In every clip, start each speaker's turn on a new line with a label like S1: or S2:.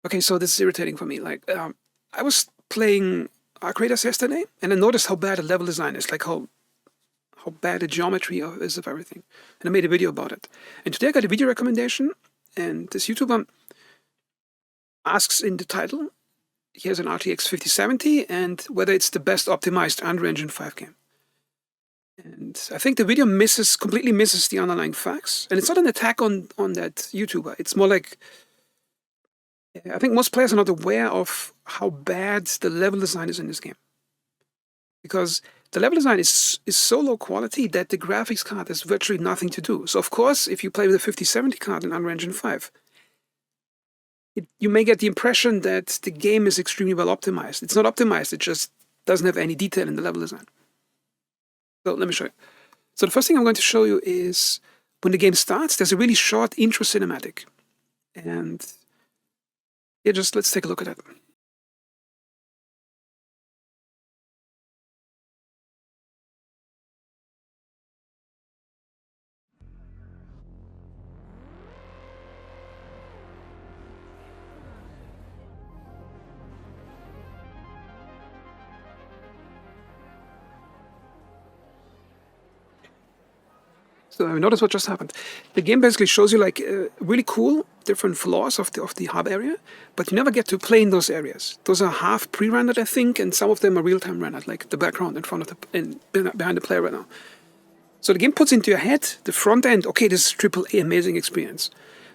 S1: Okay, so this is irritating for me. I was playing Arc Raiders yesterday, and I noticed how bad the level design is, like how bad the geometry is of everything. And I made a video about it. And today I got a video recommendation, and this YouTuber asks in the title, he has an RTX 5070, and whether it's the best optimized Unreal Engine 5 game. And I think the video completely misses the underlying facts. And it's not an attack on that YouTuber. It's more like, I think most players are not aware of how bad the level design is in this game. Because the level design is so low quality that the graphics card has virtually nothing to do. So of course, if you play with a 5070 card in Unreal Engine 5, you may get the impression that the game is extremely well optimized. It's not optimized, it just doesn't have any detail in the level design. So let me show you. So the first thing I'm going to show you is when the game starts, there's a really short intro cinematic. And yeah, just let's take a look at that. So notice what just happened. The game basically shows you like really cool different floors of the hub area, but you never get to play in those areas. Those are half pre-rendered, I think, and some of them are real-time rendered, like the background in front of behind the player right now. So the game puts into your head the front end. Okay, this is AAA amazing experience,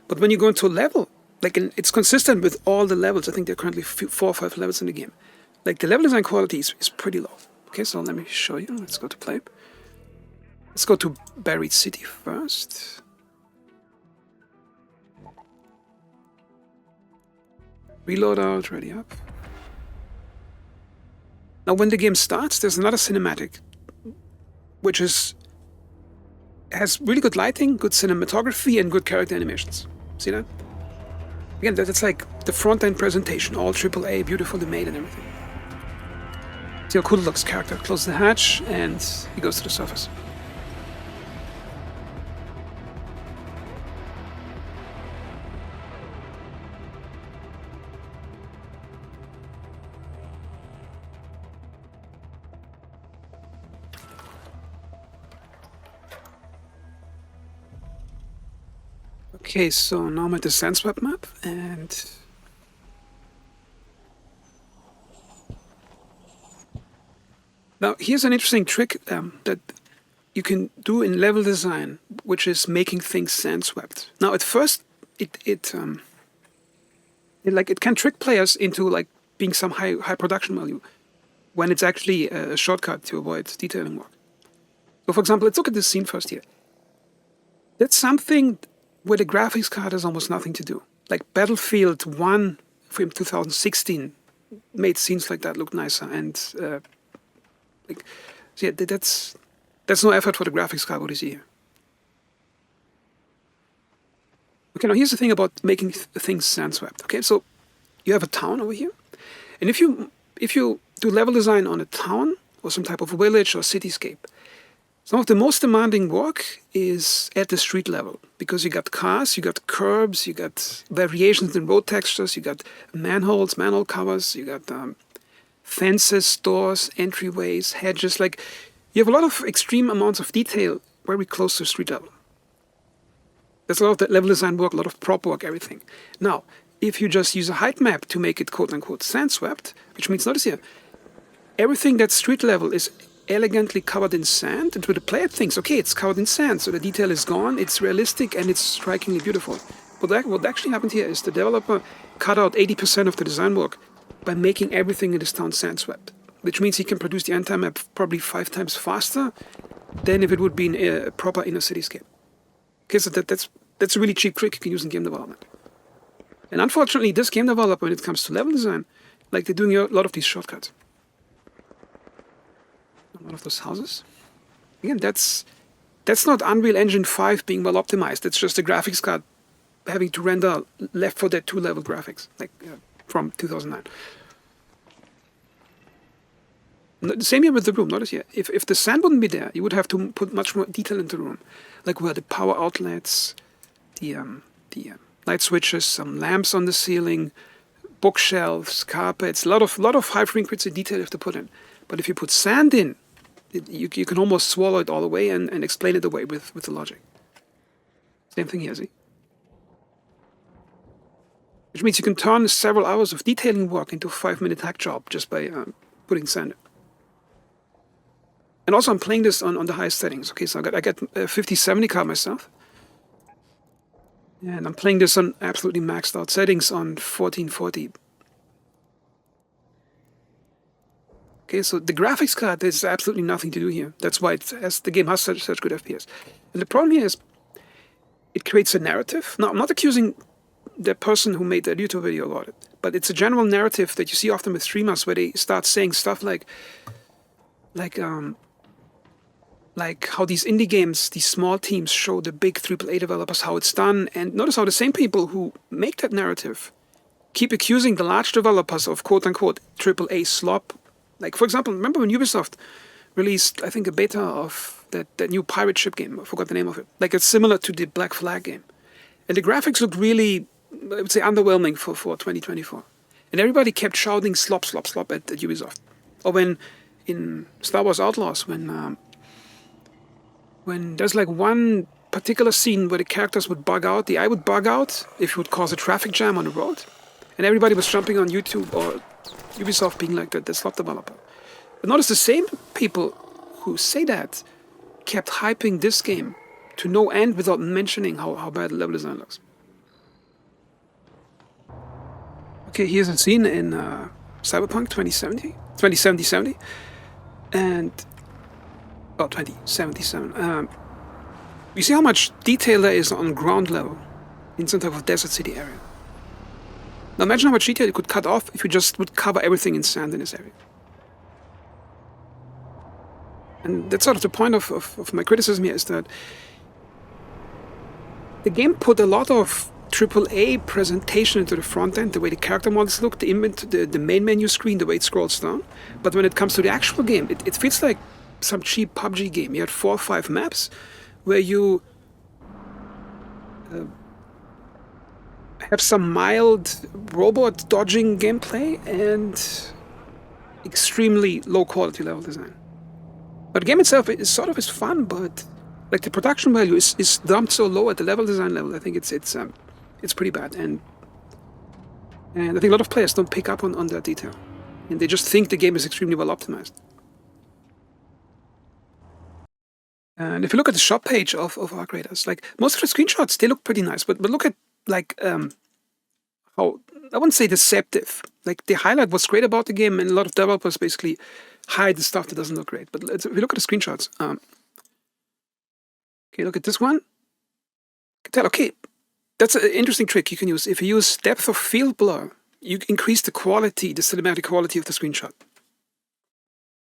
S1: but when you go into a level, it's consistent with all the levels. I think there are currently 4 or 5 levels in the game. Like the level design quality is pretty low. Okay, so let me show you. Let's go to play. Let's go to Buried City first. Reload out, ready up. Now when the game starts, there's another cinematic, which has really good lighting, good cinematography, and good character animations. See that? Again, that's like the front-end presentation, all AAA, beautifully made and everything. See how cool it looks, character. Close the hatch, and he goes to the surface. Okay, so now I'm at the Sandswap map, and now here's an interesting trick that you can do in level design, which is making things sand-swept. Now at first, it can trick players into like being some high production value, when it's actually a shortcut to avoid detailing work. So for example, let's look at this scene first here. That's something where the graphics card has almost nothing to do. Like Battlefield 1 from 2016 made scenes like that look nicer, and so yeah, that's no effort for the graphics card. What you see here. Okay, now here's the thing about making things sand-swept. Okay, so you have a town over here, and if you do level design on a town or some type of village or cityscape, some of the most demanding work is at the street level, because you got cars, you got curbs, you got variations in road textures, you got manholes, manhole covers, you got fences, doors, entryways, hedges. Like, you have a lot of extreme amounts of detail very close to street level. There's a lot of that level design work, a lot of prop work, everything. Now, if you just use a height map to make it quote-unquote sand-swept, which means, notice here, everything that's street level is elegantly covered in sand, and the player thinks, okay, it's covered in sand, so the detail is gone, it's realistic, and it's strikingly beautiful. But what actually happened here is the developer cut out 80% of the design work by making everything in this town sand-swept, which means he can produce the entire map probably 5 times faster than if it would be in a proper inner cityscape. Okay, so that's a really cheap trick you can use in game development. And unfortunately, this game developer, when it comes to level design, like, they're doing a lot of these shortcuts. One of those houses. Again, that's not Unreal Engine 5 being well optimized. It's just a graphics card having to render Left 4 Dead 2 level graphics, like from 2009. The same here with the room. Notice here, if the sand wouldn't be there, you would have to put much more detail into the room, like where the power outlets, the light switches, some lamps on the ceiling, bookshelves, carpets, a lot of high frequency detail you have to put in. But if you put sand in, you can almost swallow it all away and explain it away with the logic. Same thing here, see? Which means you can turn several hours of detailing work into a 5-minute hack job just by putting sand in. And also I'm playing this on the highest settings. Okay, so I got 5070 card myself. And I'm playing this on absolutely maxed out settings on 1440. Okay, so the graphics card, there's absolutely nothing to do here. That's why the game has such good FPS. And the problem here is it creates a narrative. Now, I'm not accusing the person who made that YouTube video about it, but it's a general narrative that you see often with streamers where they start saying stuff like how these indie games, these small teams show the big AAA developers how it's done, and notice how the same people who make that narrative keep accusing the large developers of quote-unquote AAA slop. Like, for example, remember when Ubisoft released, I think, a beta of that new pirate ship game? I forgot the name of it. Like, it's similar to the Black Flag game. And the graphics looked really, I would say, underwhelming for 2024. And everybody kept shouting slop, slop, slop at Ubisoft. Or when in Star Wars Outlaws, when there's like one particular scene where the characters would bug out, the AI would bug out if it would cause a traffic jam on the road. And everybody was jumping on YouTube or Ubisoft being like the slop developer. But notice the same people who say that kept hyping this game to no end without mentioning how bad the level design looks. Okay, here's a scene in Cyberpunk 2070, and 2077. You see how much detail there is on ground level in some type of desert city area. Now imagine how much detail you could cut off if you just would cover everything in sand in this area. And that's sort of the point of my criticism here, is that the game put a lot of AAA presentation into the front end, the way the character models look, the main menu screen, the way it scrolls down. But when it comes to the actual game, it feels like some cheap PUBG game. You had 4 or 5 maps where you have some mild robot dodging gameplay and extremely low quality level design. But the game itself is fun, but like the production value is dumped so low at the level design level. I think it's pretty bad, and I think a lot of players don't pick up on that detail, and they just think the game is extremely well optimized. And if you look at the shop page of Arc Raiders, like most of the screenshots, they look pretty nice, but look at like how, I wouldn't say deceptive. Like they highlight what's great about the game, and a lot of developers basically hide the stuff that doesn't look great. But if you look at the screenshots, okay, look at this one. You can tell, okay, that's an interesting trick you can use. If you use depth of field blur, you increase the quality, the cinematic quality of the screenshot.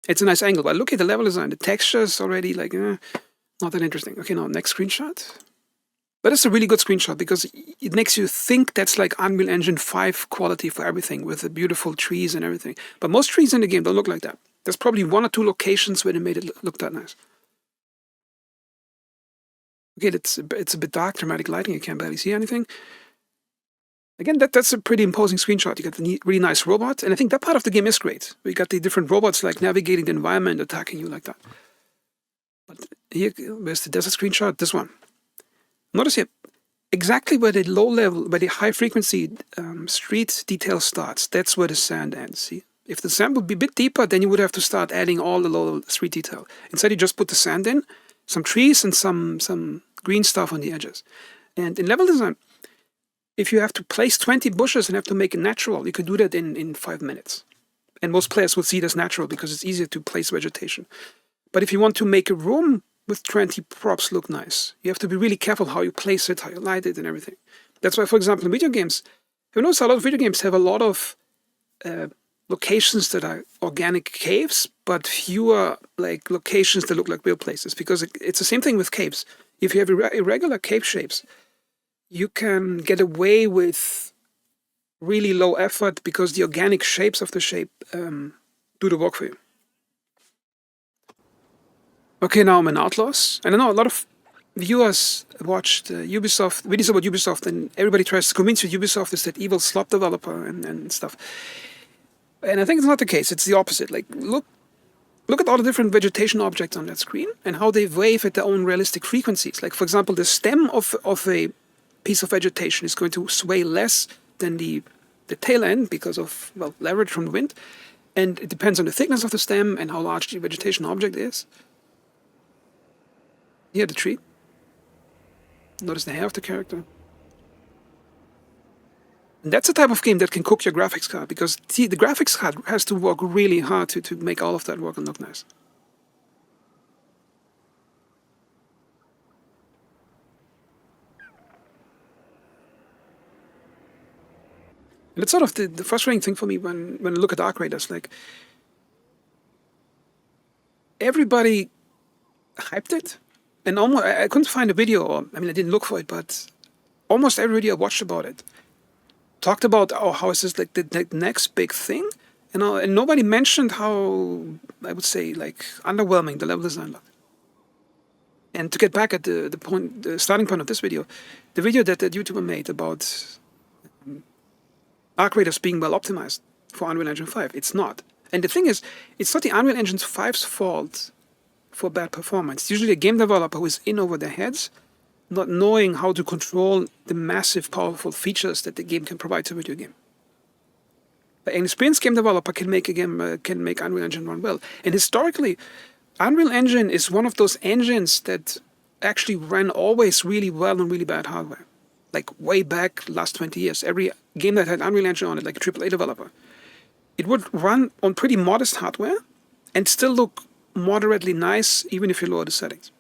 S1: It's a nice angle, but look at the level design. The textures already like not that interesting. Okay, now next screenshot. But it's a really good screenshot because it makes you think that's like Unreal Engine 5 quality for everything, with the beautiful trees and everything. But most trees in the game don't look like that. There's probably 1 or 2 locations where they made it look that nice. Okay, it's a bit dark, dramatic lighting. You can't barely see anything. Again, that's a pretty imposing screenshot. You got the really nice robot, and I think that part of the game is great. We got the different robots like navigating the environment, attacking you like that. But here, where's the desert screenshot? This one. Notice here, exactly where the low level, where the high frequency street detail starts, that's where the sand ends, see? If the sand would be a bit deeper, then you would have to start adding all the low street detail. Instead, you just put the sand in, some trees and some green stuff on the edges. And in level design, if you have to place 20 bushes and have to make it natural, you could do that in 5 minutes. And most players will see it as natural because it's easier to place vegetation. But if you want to make a room with 20 props look nice, you have to be really careful how you place it, how you light it and everything. That's why, for example, in video games, you notice a lot of video games have a lot of locations that are organic caves, but fewer like locations that look like real places, because it's the same thing with caves. If you have irregular cave shapes, you can get away with really low effort because the organic shapes of the shape do the work for you. Okay, now I'm in Outlaws, and I know a lot of viewers watched Ubisoft videos about Ubisoft, and everybody tries to convince you Ubisoft is that evil slop developer and stuff. And I think it's not the case. It's the opposite. Like, look at all the different vegetation objects on that screen and how they wave at their own realistic frequencies. Like, for example, the stem of a piece of vegetation is going to sway less than the tail end because of, well, leverage from the wind. And it depends on the thickness of the stem and how large the vegetation object is. Here, the tree. Notice the hair of the character. And that's a type of game that can cook your graphics card, because see, the graphics card has to work really hard to make all of that work and look nice. And it's sort of the frustrating thing for me when I look at Arc Raiders. Like, everybody hyped it, and almost I couldn't find a video, or I mean, I didn't look for it, but almost every video I watched about it talked about, oh, how is this like the next big thing, and nobody mentioned how, I would say, like, underwhelming the level design looked. And to get back at the starting point of this video, the video that YouTuber made about Arc Raiders being well optimized for Unreal Engine 5, it's not. And the thing is, it's not the Unreal Engine 5's fault for bad performance. It's usually a game developer who is in over their heads, not knowing how to control the massive, powerful features that the game can provide to a video game. An experienced game developer can make Unreal Engine run well. And historically, Unreal Engine is one of those engines that actually ran always really well on really bad hardware. Like, way back, last 20 years, every game that had Unreal Engine on it, like a AAA developer, it would run on pretty modest hardware and still look moderately nice, even if you lower the settings.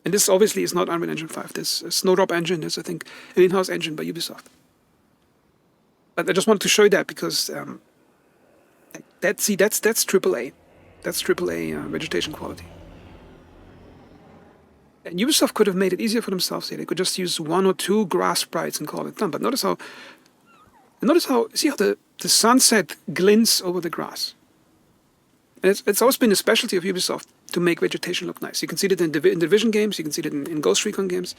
S1: And this obviously is not Unreal Engine 5. This Snowdrop engine is, I think, an in-house engine by Ubisoft. But I just wanted to show you that because that's AAA. That's AAA vegetation quality. And Ubisoft could have made it easier for themselves here. They could just use 1 or 2 grass sprites and call it done. But notice how, see how the sunset glints over the grass. And it's always been a specialty of Ubisoft to make vegetation look nice. You can see it in Division games, you can see it in Ghost Recon games.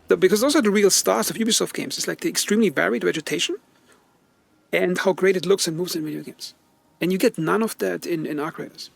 S1: Because those are the real stars of Ubisoft games. It's like the extremely varied vegetation and how great it looks and moves in video games. And you get none of that in Arc Raiders.